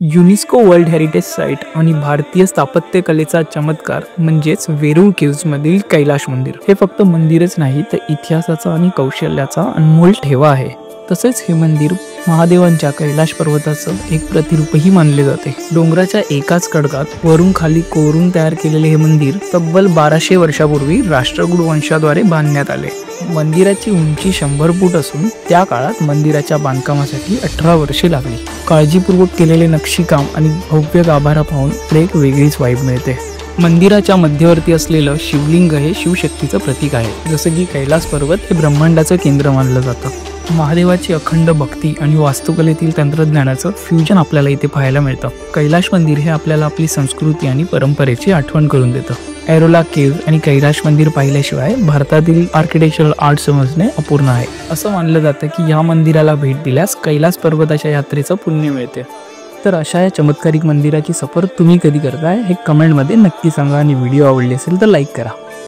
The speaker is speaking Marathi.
युनेस्को वर्ल्ड हेरिटेज साईट आणि भारतीय स्थापत्यकलेचा चमत्कार म्हणजेच वेरूळ केव्जमधील कैलाश मंदिर हे फक्त मंदिरच नाही तर इतिहासाचा आणि कौशल्याचा अनमोल ठेवा आहे। तसेच हे मंदिर महादेवांच्या कैलाश पर्वताचं एक प्रतिरूपही मानले जाते। डोंगराच्या एकाच खडकात वरून खाली कोरून तयार केलेले हे मंदिर तब्बल 1200 वर्षापूर्वी राष्ट्रकूट वंशाद्वारे बांधण्यात आले। मंदिराची उंची 100 फूट असून त्या काळात मंदिराच्या बांधकामासाठी 18 वर्षे लागली। काळजीपूर्वक केलेले नक्षीकाम आणि भव्य गाभारा पाहून एक वेगळीच वाइब मिळते। मंदिराच्या मध्यवर्ती असलेलं शिवलिंग हे शिवशक्तीचं प्रतीक आहे। जसं की कैलास पर्वत हे ब्रह्मांडाचं केंद्र मानलं जातं। महादेवाची अखंड भक्ती आणि वास्तुकलेतील तंत्रज्ञानाचं फ्युजन आपल्याला इथे पाहायला मिळतं। कैलाश मंदिर हे आपल्याला आपली संस्कृती आणि परंपरेची आठवण करून देतं। एरोला केव्ज आणि कैलाश मंदिर पाहिल्याशिवाय भारतातील आर्किटेक्चरल आर्ट समजणे अपूर्ण आहे। असं मानलं जातं की या मंदिराला भेट दिल्यास कैलास पर्वताच्या यात्रेचं पुण्य मिळते। तर अशा या चमत्कारिक मंदिराची सफर तुम्ही कधी करताय हे कमेंटमध्ये नक्की सांगा आणि व्हिडिओ आवडले असेल तर लाईक करा।